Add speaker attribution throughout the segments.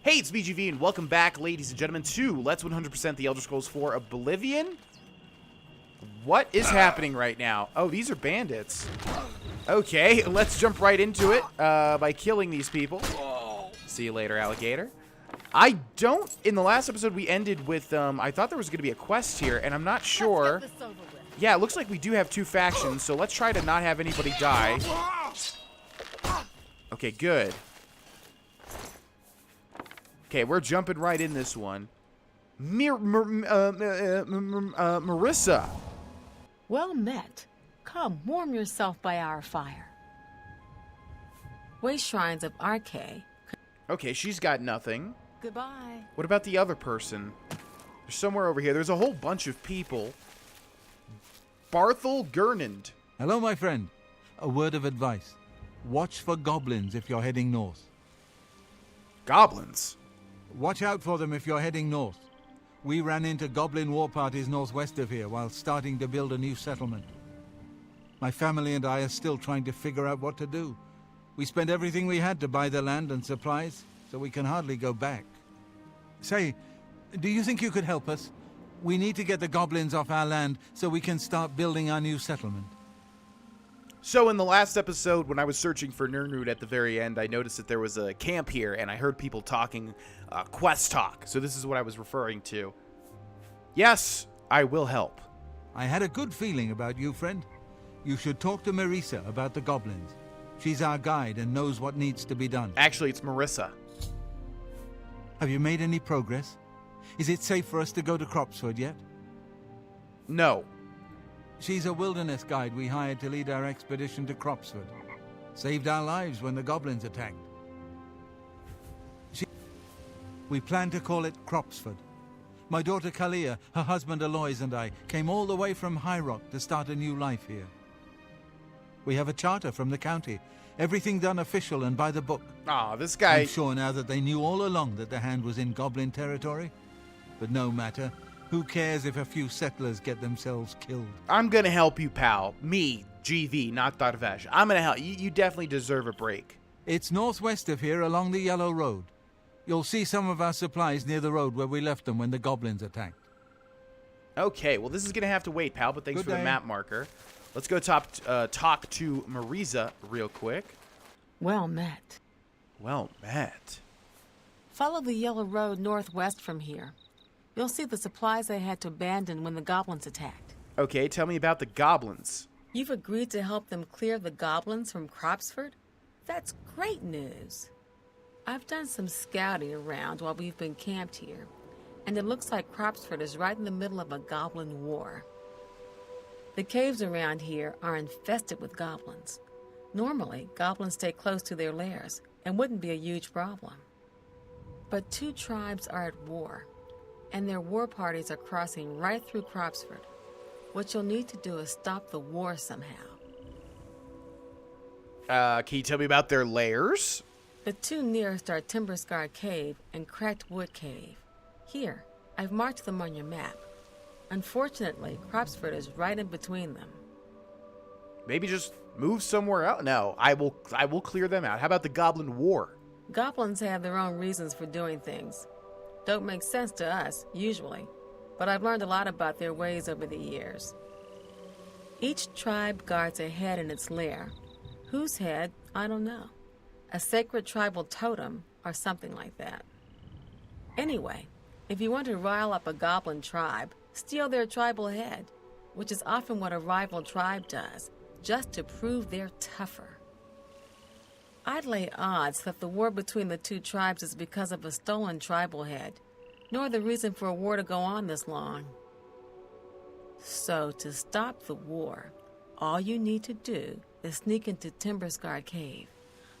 Speaker 1: Hey, it's BGV, and welcome back, ladies and gentlemen, to Let's 100% The Elder Scrolls 4 Oblivion. What is happening right now? Oh, these are bandits. Okay, let's jump right into it by killing these people. See you later, alligator. In the last episode we ended with, I thought there was going to be a quest here, and I'm not sure. Yeah, it looks like we do have two factions, so let's try to not have anybody die. Okay, good. Okay, we're jumping right in this one. Marissa.
Speaker 2: Well met. Come, warm yourself by our fire. Waste shrines of Arche.
Speaker 1: Okay, she's got nothing.
Speaker 2: Goodbye.
Speaker 1: What about the other person? There's somewhere over here. There's a whole bunch of people. Barthel Gernand.
Speaker 3: Hello, my friend. A word of advice. Watch for goblins if you're heading north.
Speaker 1: Goblins?
Speaker 3: Watch out for them if you're heading north. We ran into goblin war parties northwest of here while starting to build a new settlement. My family and I are still trying to figure out what to do. We spent everything we had to buy the land and supplies, so we can hardly go back. Say, do you think you could help us? We need to get the goblins off our land so we can start building our new settlement.
Speaker 1: So in the last episode, when I was searching for Nirnroot at the very end, I noticed that there was a camp here, and I heard people talking quest talk. So this is what I was referring to. Yes, I will help.
Speaker 3: I had a good feeling about you, friend. You should talk to Marissa about the goblins. She's our guide and knows what needs to be done.
Speaker 1: Actually, it's Marissa.
Speaker 3: Have you made any progress? Is it safe for us to go to Cropsford yet?
Speaker 1: No.
Speaker 3: She's a wilderness guide we hired to lead our expedition to Cropsford. Saved our lives when the goblins attacked. We plan to call it Cropsford. My daughter Kalia, her husband Aloys, and I came all the way from High Rock to start a new life here. We have a charter from the county. Everything done official and by the book.
Speaker 1: Aw, this guy...
Speaker 3: I'm sure now that they knew all along that the hand was in goblin territory. But no matter. Who cares if a few settlers get themselves killed?
Speaker 1: I'm gonna help you, pal. Me, GV, not Dar'Vesh. I'm gonna help. You definitely deserve a break.
Speaker 3: It's northwest of here along the Yellow Road. You'll see some of our supplies near the road where we left them when the goblins attacked.
Speaker 1: Okay, well this is gonna have to wait, pal, but thanks
Speaker 3: Good
Speaker 1: for
Speaker 3: day.
Speaker 1: the map marker. Let's go talk to Marissa real quick.
Speaker 2: Well met.
Speaker 1: Well met.
Speaker 2: Follow the yellow road northwest from here. You'll see the supplies I had to abandon when the goblins attacked.
Speaker 1: Okay, tell me about the goblins.
Speaker 2: You've agreed to help them clear the goblins from Cropsford? That's great news. I've done some scouting around while we've been camped here, and it looks like Cropsford is right in the middle of a goblin war. The caves around here are infested with goblins. Normally, goblins stay close to their lairs and wouldn't be a huge problem. But two tribes are at war, and their war parties are crossing right through Cropsford. What you'll need to do is stop the war somehow.
Speaker 1: Can you tell me about their lairs?
Speaker 2: The two nearest are Timber-Scarred Cave and Cracked Wood Cave. Here, I've marked them on your map. Unfortunately, Cropsford is right in between them.
Speaker 1: Maybe just move somewhere else. No, I will clear them out. How about the Goblin War?
Speaker 2: Goblins have their own reasons for doing things. Don't make sense to us, usually, but I've learned a lot about their ways over the years. Each tribe guards a head in its lair. Whose head, I don't know. A sacred tribal totem or something like that. Anyway, if you want to rile up a goblin tribe, steal their tribal head, which is often what a rival tribe does, just to prove they're tougher. I'd lay odds that the war between the two tribes is because of a stolen tribal head, nor the reason for a war to go on this long. So, to stop the war, all you need to do is sneak into Timber-Scarred Cave,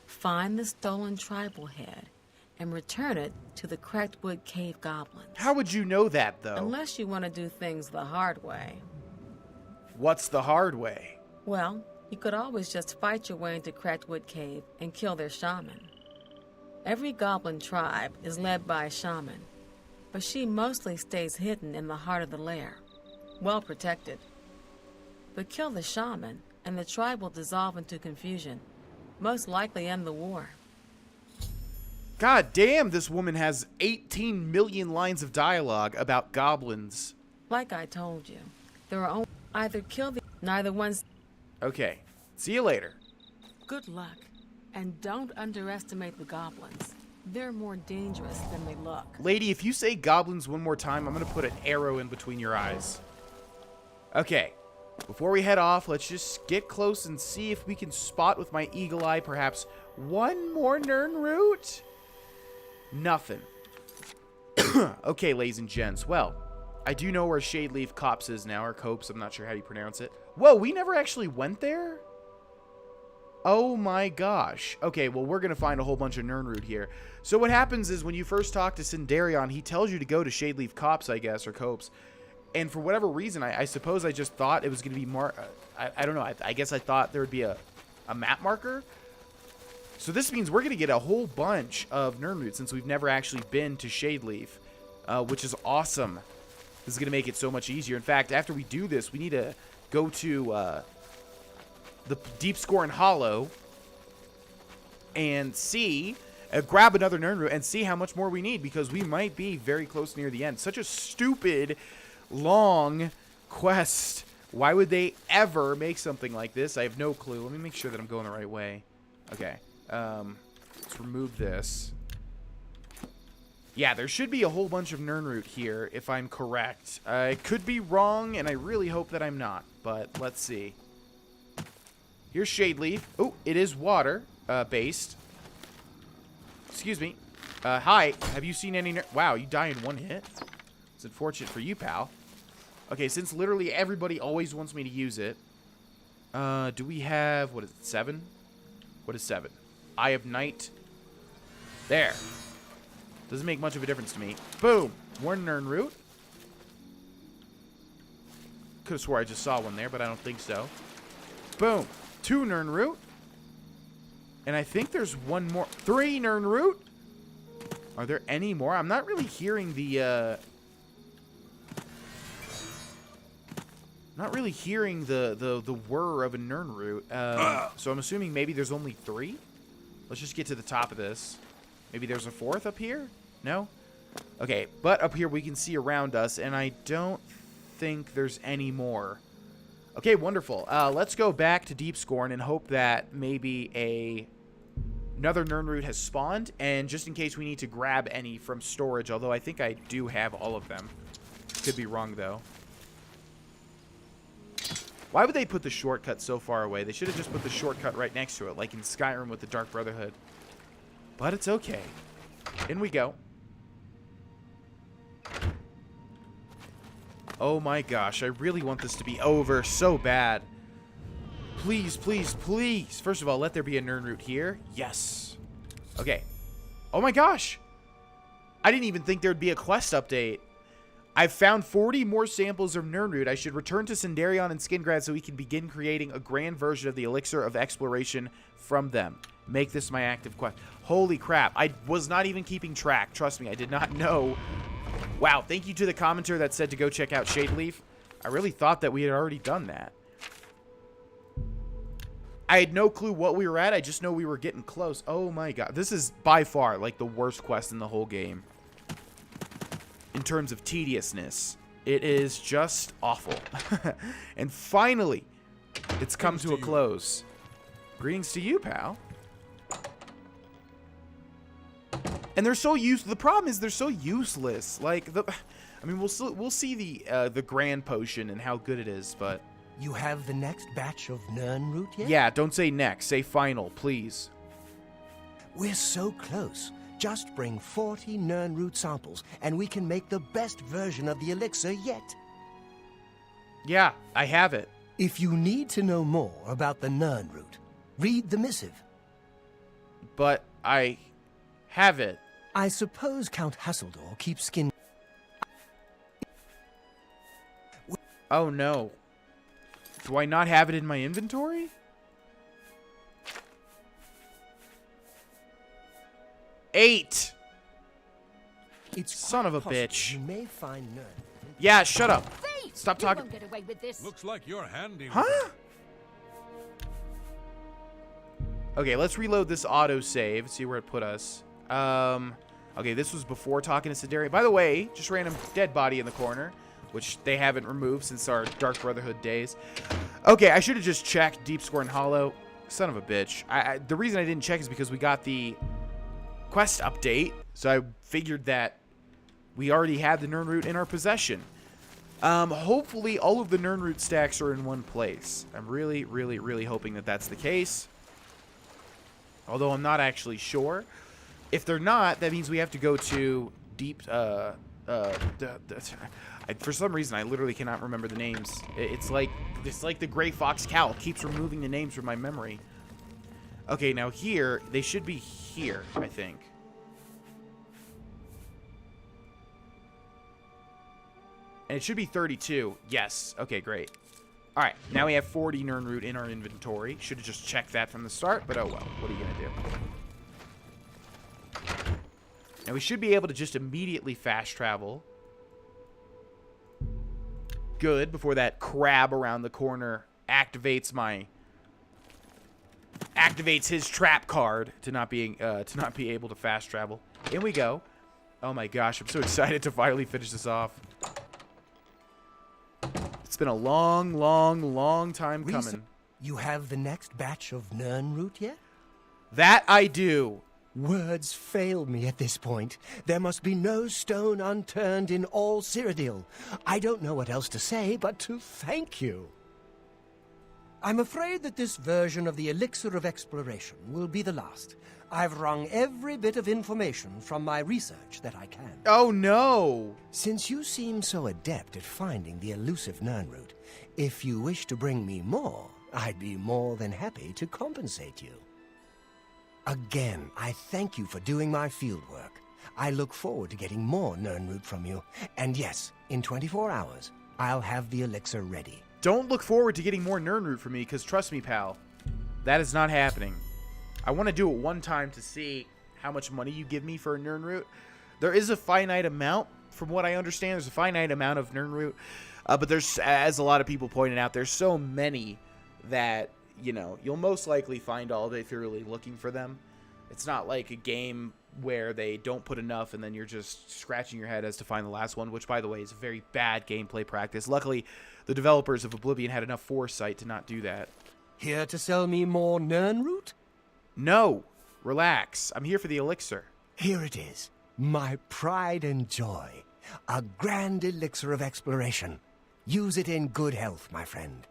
Speaker 2: find the stolen tribal head, and return it to the Cracked Wood Cave goblins.
Speaker 1: How would you know that, though?
Speaker 2: Unless you want to do things the hard way.
Speaker 1: What's the hard way?
Speaker 2: Well, you could always just fight your way into Cracked Wood Cave and kill their shaman. Every goblin tribe is led by a shaman, but she mostly stays hidden in the heart of the lair, well protected. But kill the shaman, and the tribe will dissolve into confusion, most likely end the war.
Speaker 1: God damn, this woman has 18 million lines of dialogue about goblins.
Speaker 2: Like I told you, there are only either kill the neither one's.
Speaker 1: Okay, see you later.
Speaker 2: Good luck, and don't underestimate the goblins. They're more dangerous than they look.
Speaker 1: Lady, if you say goblins one more time, I'm gonna put an arrow in between your eyes. Okay, before we head off, let's just get close and see if we can spot with my eagle eye perhaps one more Nirnroot. Nothing. Okay, ladies and gents. Well, I do know where Shadeleaf Copse is now, or Copse. I'm not sure how you pronounce it. Whoa, we never actually went there? Oh my gosh. Okay, well, we're going to find a whole bunch of Nirnroot here. So what happens is when you first talk to Sindarion, he tells you to go to Shadeleaf Copse, I guess, or Copse. And for whatever reason, I suppose I just thought it was going to be more... I don't know. I guess I thought there would be a map marker. So this means we're going to get a whole bunch of Nirnroot since we've never actually been to Shadeleaf, which is awesome. This is going to make it so much easier. In fact, after we do this, we need to go to the Deep Scorn Hollow and see, grab another Nirnroot and see how much more we need, because we might be very close near the end. Such a stupid, long quest. Why would they ever make something like this? I have no clue. Let me make sure that I'm going the right way. Okay. Let's remove this. Yeah, there should be a whole bunch of Nirnroot here, if I'm correct. I could be wrong, and I really hope that I'm not, but let's see. Here's Shadeleaf. Oh, it is water based. Excuse me. Hi, have you seen any... Wow, you die in one hit? It's unfortunate for you, pal. Okay, since literally everybody always wants me to use it, do we have... What is it, 7? What is 7? Eye of Night. There. Doesn't make much of a difference to me. Boom. One Nirnroot. Could have swore I just saw one there, but I don't think so. Boom. 2 Nirnroot. And I think there's one more. 3 Nirnroot. Are there any more? I'm not really hearing the, not really hearing the whir of a Nirnroot. So I'm assuming maybe there's only 3. Let's just get to the top of this. Maybe there's a 4th up here? No? Okay, but up here we can see around us, and I don't think there's any more. Okay, wonderful. Let's go back to Deep Scorn and hope that maybe another Nirnroot has spawned, and just in case we need to grab any from storage, although I think I do have all of them. Could be wrong, though. Why would they put the shortcut so far away? They should have just put the shortcut right next to it, like in Skyrim with the Dark Brotherhood. But it's okay. In we go. Oh my gosh, I really want this to be over so bad. Please, please, please. First of all, let there be a Nirnroot here. Yes. Okay. Oh my gosh. I didn't even think there'd be a quest update. I've found 40 more samples of Nirnroot. I should return to Sindarion and Skingrad so we can begin creating a grand version of the Elixir of Exploration from them. Make this my active quest. Holy crap. I was not even keeping track. Trust me, I did not know. Wow, thank you to the commenter that said to go check out Shadeleaf. I really thought that we had already done that. I had no clue what we were at. I just know we were getting close. Oh my god. This is by far like the worst quest in the whole game. In terms of tediousness. It is just awful. And finally, it's come to a close. Greetings to you, pal. And they're so the problem is they're so useless. Like I mean, we'll see the grand potion and how good it is, but
Speaker 4: you have the next batch of Nirnroot yet?
Speaker 1: Yeah, don't say next, say final, please.
Speaker 4: We're so close. Just bring 40 Nirnroot samples, and we can make the best version of the elixir yet.
Speaker 1: Yeah, I have it.
Speaker 4: If you need to know more about the Nirnroot, read the missive.
Speaker 1: But I have it.
Speaker 4: I suppose Count Hasseldor keeps skin...
Speaker 1: Oh no. Do I not have it in my inventory? Eight.
Speaker 4: It's
Speaker 1: son of a
Speaker 4: possible
Speaker 1: bitch.
Speaker 4: You may find Nirnroot.
Speaker 1: Yeah, shut up.
Speaker 5: Thief!
Speaker 1: Stop
Speaker 5: You
Speaker 1: talking.
Speaker 5: won't get away with this.
Speaker 6: Looks like you're handy.
Speaker 1: Huh? Okay, let's reload this autosave. See where it put us. Okay, this was before talking to Sidari. By the way, just random dead body in the corner, which they haven't removed since our Dark Brotherhood days. Okay, I should have just checked Deep Scorn Hollow. Son of a bitch. The reason I didn't check is because we got the quest update, so I figured that we already had the Nirnroot in our possession. Hopefully all of the Nirnroot stacks are in one place. I'm really, really, really hoping that that's the case. Although I'm not actually sure. If they're not, that means we have to go to deep, for some reason, I literally cannot remember the names. It's like the Gray Fox Cowl. It keeps removing the names from my memory. Okay, now here, they should be here, I think. And it should be 32. Yes. Okay, great. All right, now we have 40 Nirnroot in our inventory. Should have just checked that from the start, but oh well. What are you going to do? Now we should be able to just immediately fast travel. Good, before that crab around the corner activates his trap card to not be able to fast travel. In we go. Oh my gosh, I'm so excited to finally finish this off. It's been a long, long, long time coming.
Speaker 4: You have the next batch of Nirnroot yet?
Speaker 1: That I do.
Speaker 4: Words fail me at this point. There must be no stone unturned in all Cyrodiil. I don't know what else to say but to thank you. I'm afraid that this version of the Elixir of Exploration will be the last. I've wrung every bit of information from my research that I can.
Speaker 1: Oh no!
Speaker 4: Since you seem so adept at finding the elusive Nirnroot, if you wish to bring me more, I'd be more than happy to compensate you. Again, I thank you for doing my fieldwork. I look forward to getting more Nirnroot from you. And yes, in 24 hours, I'll have the elixir ready.
Speaker 1: Don't look forward to getting more Nirnroot from me, because trust me, pal, that is not happening. I want to do it one time to see how much money you give me for a Nirnroot. There is a finite amount, from what I understand. There's a finite amount of Nirnroot. But there's, as a lot of people pointed out, there's so many that, you know, you'll most likely find all of it if you're really looking for them. It's not like a game where they don't put enough and then you're just scratching your head as to find the last one, which, by the way, is a very bad gameplay practice. Luckily, the developers of Oblivion had enough foresight to not do that.
Speaker 4: Here to sell me more Nirnroot?
Speaker 1: No. Relax. I'm here for the elixir.
Speaker 4: Here it is. My pride and joy. A grand elixir of exploration. Use it in good health, my friend.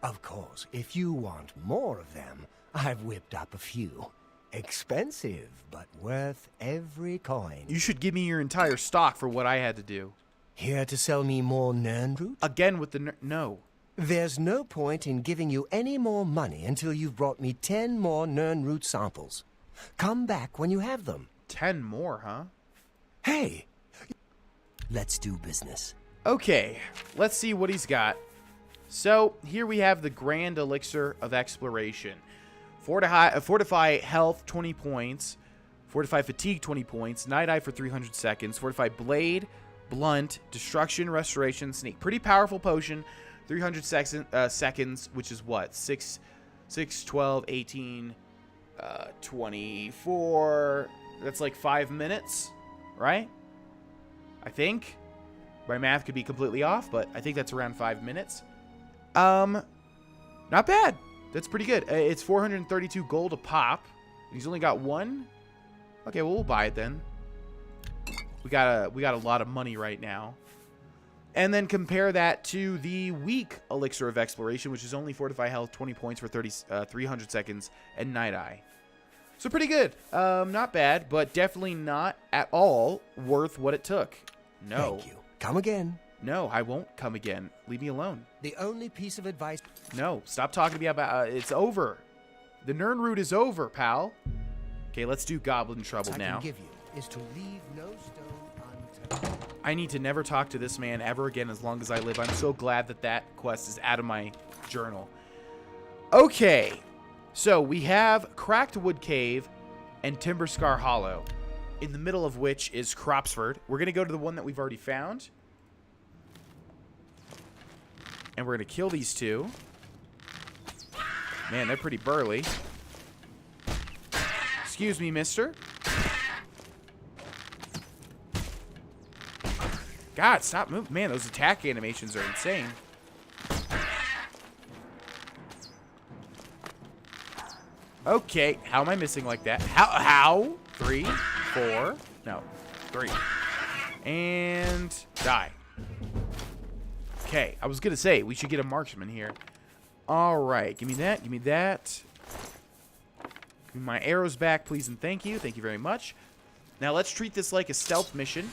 Speaker 4: Of course, if you want more of them, I've whipped up a few. Expensive, but worth every coin.
Speaker 1: You should give me your entire stock for what I had to do.
Speaker 4: Here to sell me more Nirnroot?
Speaker 1: Again with the no.
Speaker 4: There's no point in giving you any more money until you've brought me 10 more Nirnroot samples. Come back when you have them.
Speaker 1: 10 more, huh?
Speaker 4: Hey! Let's do business.
Speaker 1: Okay, let's see what he's got. So, here we have the Grand Elixir of Exploration. Fortify Health, 20 points. Fortify Fatigue, 20 points. Night Eye for 300 seconds. Fortify Blade, Blunt, Destruction, Restoration, Sneak. Pretty powerful potion. 300 seconds, which is what? 6, 12, 18, 24. That's like 5 minutes, right? I think. My math could be completely off, but I think that's around 5 minutes. Not bad. That's pretty good. It's 432 gold a pop. He's only got one. Okay, well, we'll buy it then. We got a lot of money right now. And then compare that to the weak Elixir of Exploration, which is only Fortify Health, 20 points for 300 seconds, and Night Eye. So pretty good. Not bad, but definitely not at all worth what it took. No.
Speaker 4: Thank you. Come again.
Speaker 1: No, I won't come again. Leave me alone.
Speaker 4: The only piece of advice...
Speaker 1: No, stop talking to me about... it's over. The Nirnroot is over, pal. Okay, let's do Goblin Trouble now.
Speaker 4: I can give you is to leave no stone unturned.
Speaker 1: I need to never talk to this man ever again as long as I live. I'm so glad that that quest is out of my journal. Okay, so we have Cracked Wood Cave and Timber Scar Hollow, in the middle of which is Cropsford. We're going to go to the one that we've already found. And we're going to kill these two. Man, they're pretty burly. Excuse me, mister. God, stop moving. Man, those attack animations are insane. Okay, how am I missing like that? How? 3, 4, no, 3. And die. Okay, I was gonna say, we should get a marksman here. Alright, give me that, give me that. Give me my arrows back, please and thank you. Thank you very much. Now let's treat this like a stealth mission.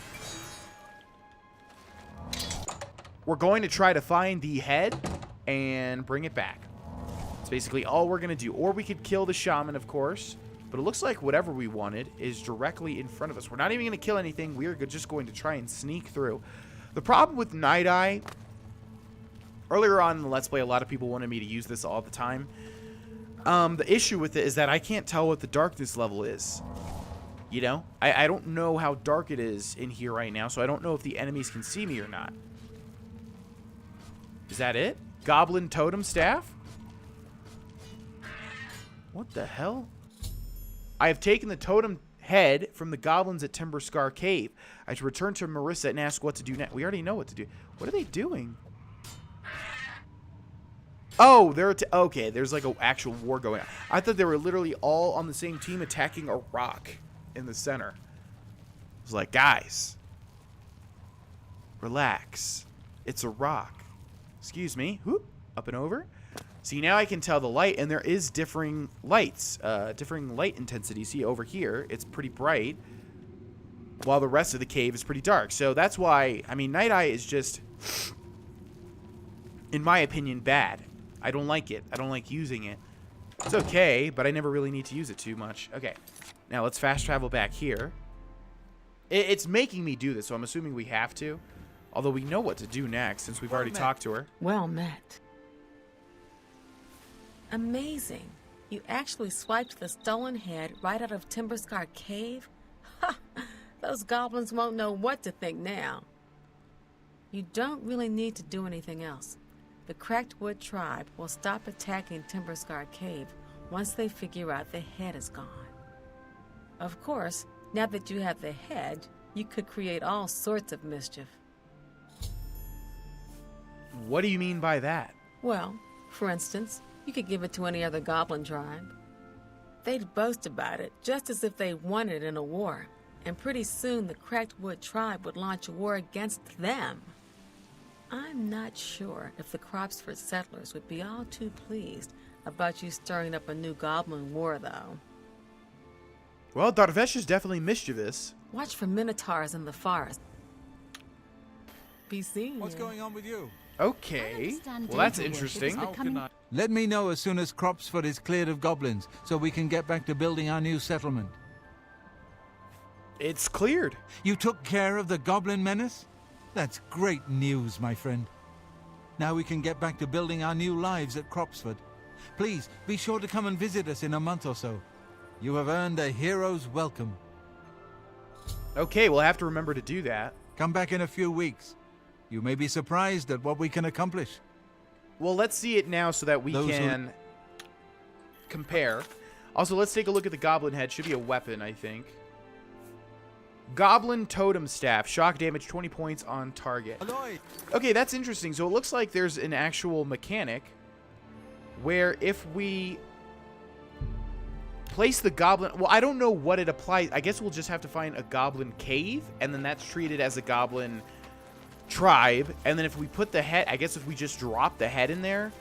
Speaker 1: We're going to try to find the head and bring it back. That's basically all we're going to do. Or we could kill the shaman, of course. But it looks like whatever we wanted is directly in front of us. We're not even going to kill anything. We're just going to try and sneak through. The problem with Night Eye, earlier on in the Let's Play, a lot of people wanted me to use this all the time. The issue with it is that I can't tell what the darkness level is. You know? I don't know how dark it is in here right now, so I don't know if the enemies can see me or not. Is that it? Goblin totem staff? What the hell? I have taken the totem head from the goblins at Timber Scar Cave. I should return to Marissa and ask what to do next. We already know what to do. What are they doing? Oh, they're... okay, there's like an actual war going on. I thought they were literally all on the same team attacking a rock in the center. I was like, guys, relax. It's a rock. Excuse me. Whoop, up and over. See, now I can tell the light, and there is differing lights, differing light intensity. See, over here, it's pretty bright, while the rest of the cave is pretty dark. So that's why, I mean, Night Eye is just, in my opinion, bad. I don't like it. I don't like using it. It's okay, but I never really need to use it too much. Okay, now let's fast travel back here. It's making me do this, so I'm assuming we have to. Although we know what to do next, since we've already talked to her.
Speaker 2: Well met. Amazing. You actually swiped the stolen head right out of Timber Scar Cave? Ha! Those goblins won't know what to think now. You don't really need to do anything else. The Cracked Wood tribe will stop attacking Timber Scar Cave once they figure out the head is gone. Of course, now that you have the head, you could create all sorts of mischief.
Speaker 1: What do you mean by that?
Speaker 2: Well, for instance, you could give it to any other goblin tribe. They'd boast about it, just as if they won it in a war. And pretty soon the Cracked Wood tribe would launch a war against them. I'm not sure if the Cropsford settlers would be all too pleased about you stirring up a new goblin war, though.
Speaker 1: Well, Dar'Vesh is definitely mischievous.
Speaker 2: Watch for minotaurs in the forest. Be seen.
Speaker 3: What's going on with you?
Speaker 1: Okay. Well, that's interesting.
Speaker 3: Let me know as soon as Cropsford is cleared of goblins, so we can get back to building our new settlement.
Speaker 1: It's cleared.
Speaker 3: You took care of the goblin menace? That's great news, my friend. Now we can get back to building our new lives at Cropsford. Please, be sure to come and visit us in a month or so. You have earned a hero's welcome.
Speaker 1: Okay, we'll have to remember to do that.
Speaker 3: Come back in a few weeks. You may be surprised at what we can accomplish.
Speaker 1: Well, let's see it now so that we can compare. Also, let's take a look at the goblin head. Should be a weapon, I think. Goblin totem staff. Shock damage 20 points on target. Okay, that's interesting. So it looks like there's an actual mechanic where if we place the goblin... Well, I don't know what it applies. I guess we'll just have to find a goblin cave, and then that's treated as a goblin tribe. And then if we put the head... I guess if we just drop the head in there,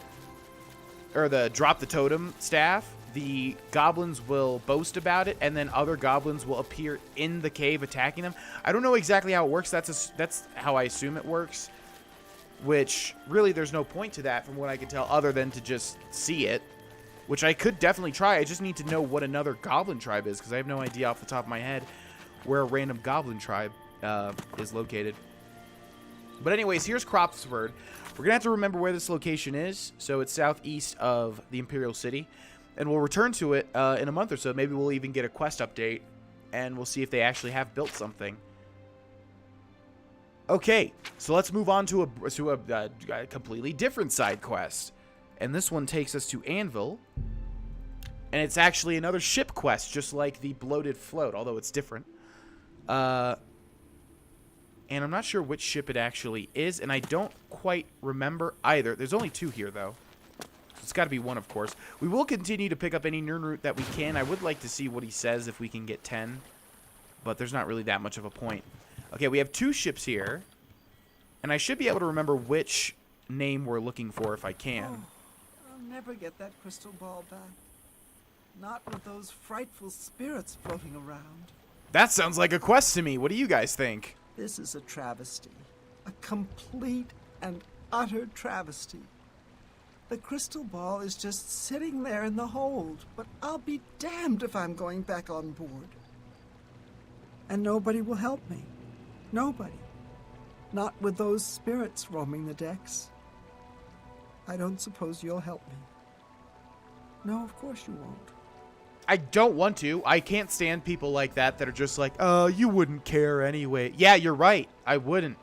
Speaker 1: or drop the totem staff, the goblins will boast about it, and then other goblins will appear in the cave attacking them. I don't know exactly how it works. That's how I assume it works, which really there's no point to that from what I can tell other than to just see it, which I could definitely try. I just need to know what another goblin tribe is, because I have no idea off the top of my head where a random goblin tribe is located. But anyways, here's Cropsford. We're going to have to remember where this location is. So it's southeast of the Imperial City. And we'll return to it in a month or so. Maybe we'll even get a quest update, and we'll see if they actually have built something. Okay, so let's move on to a completely different side quest. And this one takes us to Anvil. And it's actually another ship quest, just like the Bloated Float, although it's different. And I'm not sure which ship it actually is, and I don't quite remember either. There's only 2 here, though. It's got to be one, of course. We will continue to pick up any Nirnroot that we can. I would like to see what he says if we can get 10. But there's not really that much of a point. Okay, we have 2 ships here. And I should be able to remember which name we're looking for if I can.
Speaker 5: Oh, I'll never get that crystal ball back. Not with those frightful spirits floating around.
Speaker 1: That sounds like a quest to me. What do you guys think?
Speaker 5: This is a travesty. A complete and utter travesty. The crystal ball is just sitting there in the hold, but I'll be damned if I'm going back on board. And nobody will help me. Nobody. Not with those spirits roaming the decks. I don't suppose you'll help me. No, of course you won't.
Speaker 1: I don't want to. I can't stand people like that are just like, oh, you wouldn't care anyway. Yeah, you're right. I wouldn't.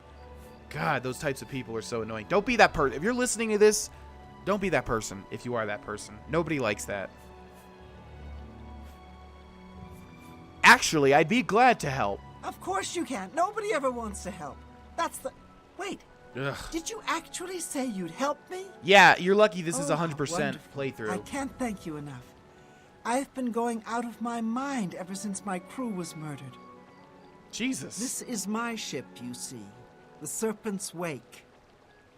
Speaker 1: God, those types of people are so annoying. Don't be that person. If you're listening to this, don't be that person if you are that person. Nobody likes that. Actually, I'd be glad to help.
Speaker 5: Of course you can. Nobody ever wants to help. That's the... Wait.
Speaker 1: Ugh.
Speaker 5: Did you actually say you'd help me?
Speaker 1: Yeah, you're lucky this is
Speaker 5: Oh,
Speaker 1: 100%
Speaker 5: wonderful.
Speaker 1: playthrough.
Speaker 5: I can't thank you enough. I've been going out of my mind ever since my crew was murdered.
Speaker 1: Jesus.
Speaker 5: This is my ship, you see. The Serpent's Wake.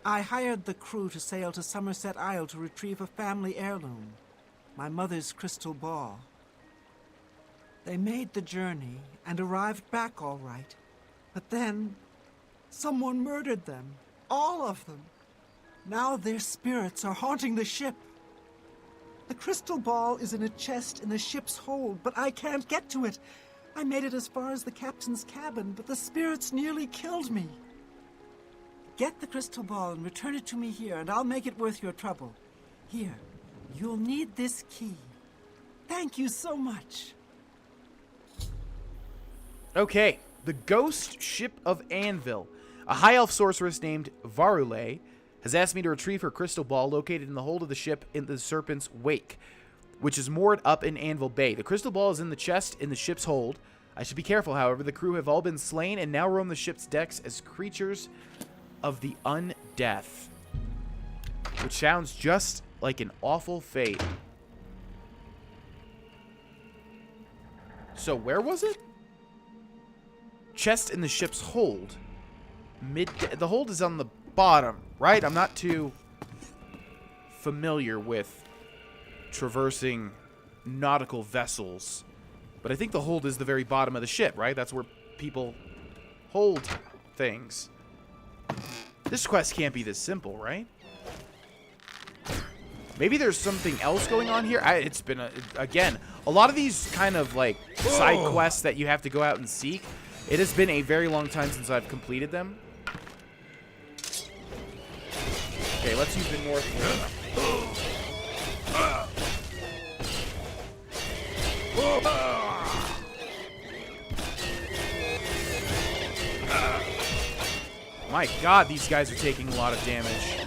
Speaker 5: I hired the crew to sail to Somerset Isle to retrieve a family heirloom. My mother's crystal ball. They made the journey and arrived back all right. But then, someone murdered them. All of them. Now their spirits are haunting the ship. The crystal ball is in a chest in the ship's hold, but I can't get to it. I made it as far as the captain's cabin, but the spirits nearly killed me. Get the crystal ball and return it to me here, and I'll make it worth your trouble. Here, you'll need this key. Thank you so much.
Speaker 1: Okay, the ghost ship of Anvil. A high elf sorceress named VanaVitriolic has asked me to retrieve her crystal ball located in the hold of the ship in the Serpent's Wake, which is moored up in Anvil Bay. The crystal ball is in the chest in the ship's hold. I should be careful, however. The crew have all been slain and now roam the ship's decks as creatures of the undeath, which sounds just like an awful fate. So where was it? Chest in the ship's hold. The hold is on the bottom, right? I'm not too familiar with traversing nautical vessels, but I think the hold is the very bottom of the ship, right? That's where people hold things. This quest can't be this simple, right? Maybe there's something else going on here. It's been, again, a lot of these kind of like side quests that you have to go out and seek. It has been a very long time since I've completed them. Okay, let's use the north one. My God, these guys are taking a lot of damage.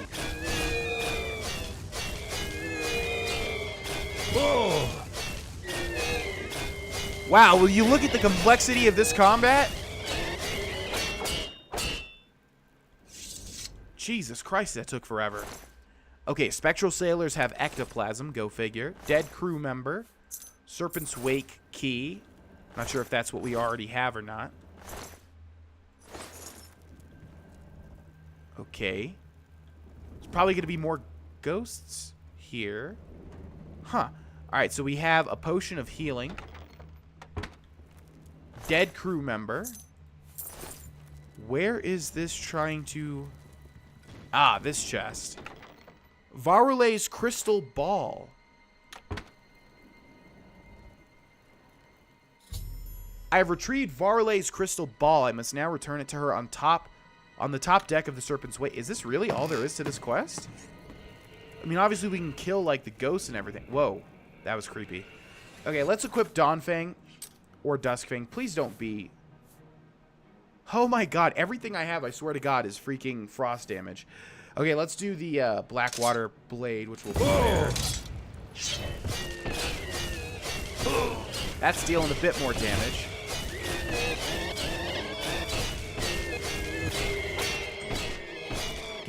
Speaker 1: Wow, will you look at the complexity of this combat? Jesus Christ, that took forever. Okay, spectral sailors have ectoplasm, go figure. Dead crew member. Serpent's Wake key. Not sure if that's what we already have or not. Okay. There's probably going to be more ghosts here. Huh. Alright, so we have a potion of healing. Dead crew member. Where is this trying to... Ah, this chest. VanaVitrioli's crystal ball. I have retrieved VanaVitrioli's crystal ball. I must now return it to her on the top deck of the Serpent's Wake. Is this really all there is to this quest? I mean, obviously we can kill, like, the ghosts and everything. Whoa, that was creepy. Okay, let's equip Dawnfang or Duskfang. Please don't be... Oh my God, everything I have, I swear to God, is freaking frost damage. Okay, let's do the Blackwater Blade, which will be there. That's dealing a bit more damage.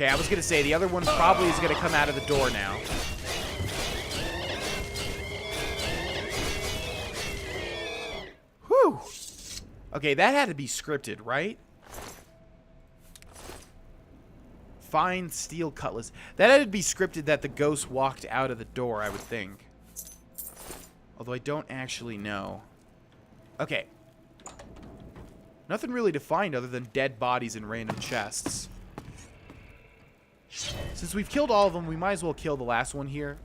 Speaker 1: Okay, I was going to say, the other one probably is going to come out of the door now. Whew. Okay, that had to be scripted, right? Fine steel cutlass. That had to be scripted that the ghost walked out of the door, I would think. Although I don't actually know. Okay. Nothing really to find other than dead bodies in random chests. Since we've killed all of them, we might as well kill the last one here.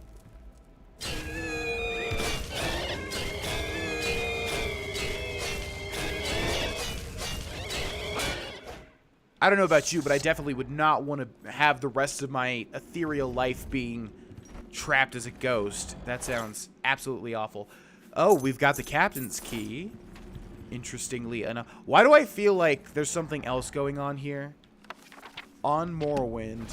Speaker 1: I don't know about you, but I definitely would not want to have the rest of my ethereal life being trapped as a ghost. That sounds absolutely awful. Oh, we've got the captain's key. Interestingly enough. Why do I feel like there's something else going on here? On Morrowind.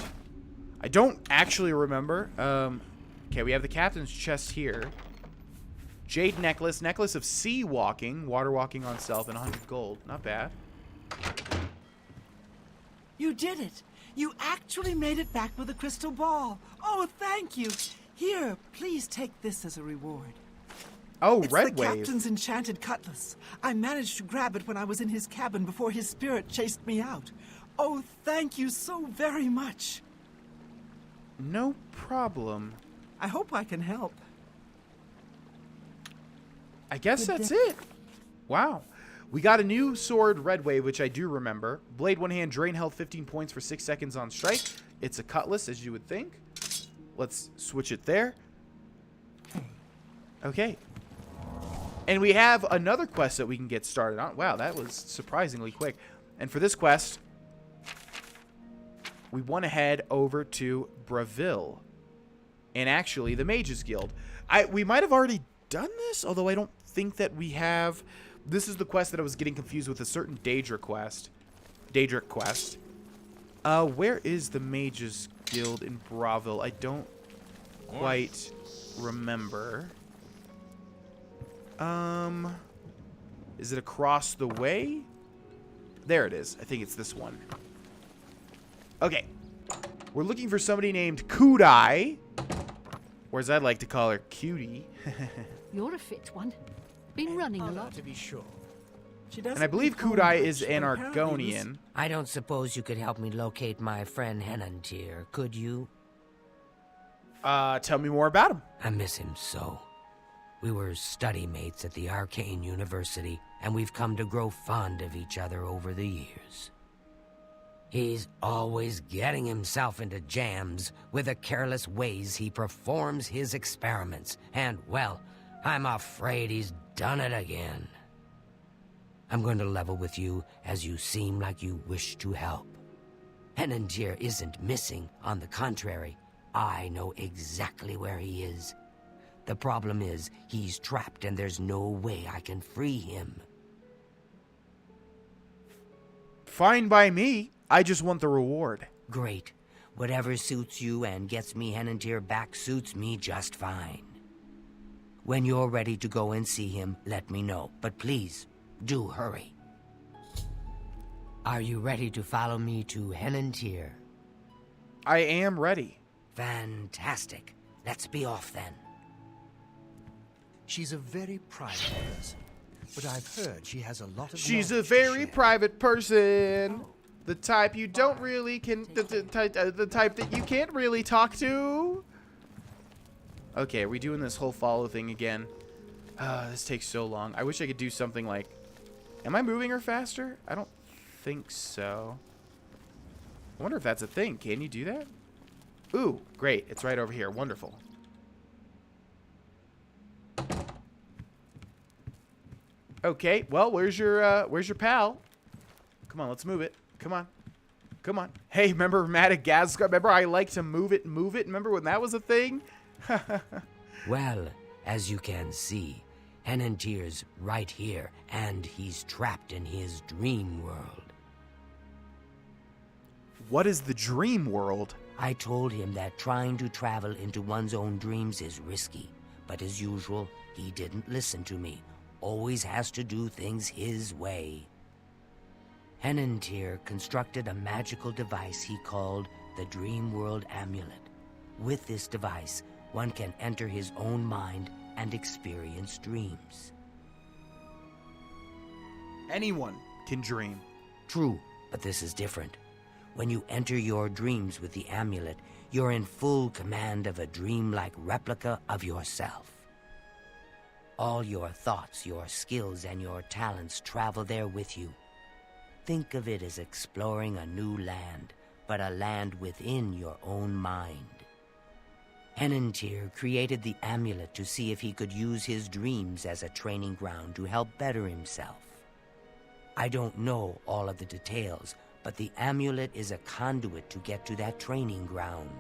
Speaker 1: I don't actually remember. Okay, we have the captain's chest here. Jade necklace. Necklace of sea walking. Water walking on stealth and 100 gold. Not bad.
Speaker 5: You did it! You actually made it back with a crystal ball! Oh, thank you! Here, please take this as a reward.
Speaker 1: Oh,
Speaker 5: It's
Speaker 1: Red
Speaker 5: the
Speaker 1: Wave.
Speaker 5: captain's enchanted cutlass. I managed to grab it when I was in his cabin before his spirit chased me out. Oh, thank you so very much.
Speaker 1: No problem.
Speaker 5: I hope I can help.
Speaker 1: I guess that's it. Wow. We got a new sword, Red Wave, which I do remember. Blade one hand, drain health 15 points for 6 seconds on strike. It's a cutlass, as you would think. Let's switch it there. Okay. And we have another quest that we can get started on. Wow, that was surprisingly quick. And for this quest, we want to head over to Bravil. And actually, the Mages Guild. We might have already done this, although I don't think that we have. This is the quest that I was getting confused with a certain Daedric quest. Where is the Mages Guild in Bravil? I don't quite remember. Is it across the way? There it is. I think it's this one. Okay. We're looking for somebody named Kudai. Or as I'd like to call her, Cutie.
Speaker 6: You're a fit one. Been running a lot.
Speaker 4: To be sure.
Speaker 1: And I believe Kudai is an Argonian.
Speaker 7: I don't suppose you could help me locate my friend Henantir, could you?
Speaker 1: Tell me more about him.
Speaker 7: I miss him so. We were study mates at the Arcane University, and we've come to grow fond of each other over the years. He's always getting himself into jams with the careless ways he performs his experiments, and, well, I'm afraid he's done it again. I'm going to level with you as you seem like you wish to help. Henantir isn't missing. On the contrary, I know exactly where he is. The problem is, he's trapped and there's no way I can free him.
Speaker 1: Fine by me. I just want the reward.
Speaker 7: Great. Whatever suits you and gets me Henantir back suits me just fine. When you're ready to go and see him, let me know. But please, do hurry. Are you ready to follow me to Henantir?
Speaker 1: I am ready.
Speaker 7: Fantastic. Let's be off then.
Speaker 4: She's a very private person, but I've heard she has a lot of
Speaker 1: She's a
Speaker 4: knowledge to
Speaker 1: very
Speaker 4: share.
Speaker 1: private person. The type you don't really the type that you can't really talk to. Okay, are we doing this whole follow thing again? This takes so long. I wish I could do something like... Am I moving her faster? I don't think so. I wonder if that's a thing. Can you do that? Ooh, great. It's right over here. Wonderful. Okay, well, where's your pal? Come on, let's move it. Come on. Come on. Hey, remember Madagascar? Remember I like to move it, move it? Remember when that was a thing?
Speaker 7: Well, as you can see, Henantir's right here, and he's trapped in his dream world.
Speaker 1: What is the dream world?
Speaker 7: I told him that trying to travel into one's own dreams is risky, but as usual, he didn't listen to me. Always has to do things his way. Henantir constructed a magical device he called the Dream World Amulet. With this device, one can enter his own mind and experience dreams.
Speaker 1: Anyone can dream.
Speaker 7: True, but this is different. When you enter your dreams with the amulet, you're in full command of a dreamlike replica of yourself. All your thoughts, your skills, and your talents travel there with you. Think of it as exploring a new land, but a land within your own mind. Henantir created the amulet to see if he could use his dreams as a training ground to help better himself. I don't know all of the details, but the amulet is a conduit to get to that training ground.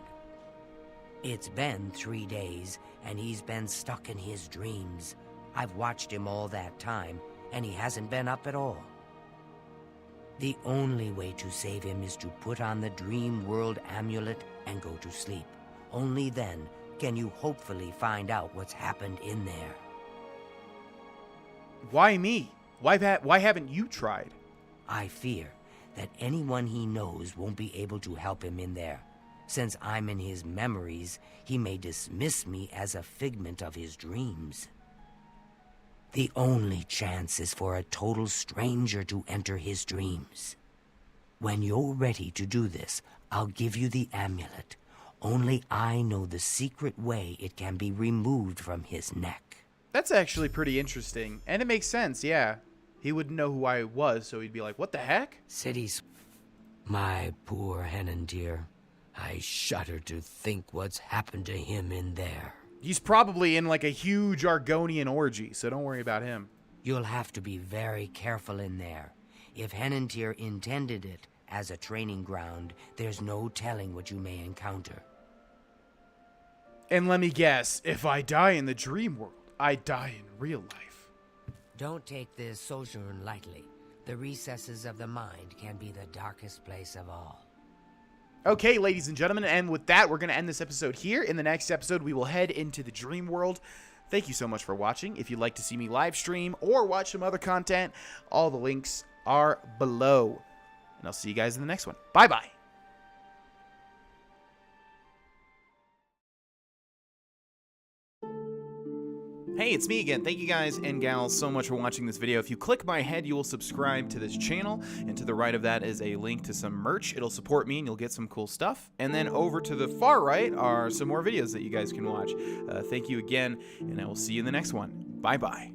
Speaker 7: It's been 3 days, and he's been stuck in his dreams. I've watched him all that time, and he hasn't been up at all. The only way to save him is to put on the Dream World Amulet and go to sleep. Only then can you hopefully find out what's happened in there.
Speaker 1: Why me? Why haven't you tried?
Speaker 7: I fear that anyone he knows won't be able to help him in there. Since I'm in his memories, he may dismiss me as a figment of his dreams. The only chance is for a total stranger to enter his dreams. When you're ready to do this, I'll give you the amulet. Only I know the secret way it can be removed from his neck.
Speaker 1: That's actually pretty interesting, and it makes sense, yeah. He wouldn't know who I was, so he'd be like, what the heck?
Speaker 7: Cities. My poor Henantir. I shudder to think what's happened to him in there.
Speaker 1: He's probably in like a huge Argonian orgy, so don't worry about him.
Speaker 7: You'll have to be very careful in there. If Henantir intended it as a training ground, there's no telling what you may encounter.
Speaker 1: And let me guess, if I die in the dream world, I die in real life.
Speaker 7: Don't take this sojourn lightly. The recesses of the mind can be the darkest place of all.
Speaker 1: Okay, ladies and gentlemen, and with that, we're going to end this episode here. In the next episode, we will head into the dream world. Thank you so much for watching. If you'd like to see me live stream or watch some other content, all the links are below. And I'll see you guys in the next one. Bye-bye. Hey, it's me again. Thank you guys and gals so much for watching this video. If you click my head, you will subscribe to this channel, and to the right of that is a link to some merch. It'll support me and you'll get some cool stuff. And then over to the far right are some more videos that you guys can watch. Thank you again, and I will see you in the next one. Bye-bye.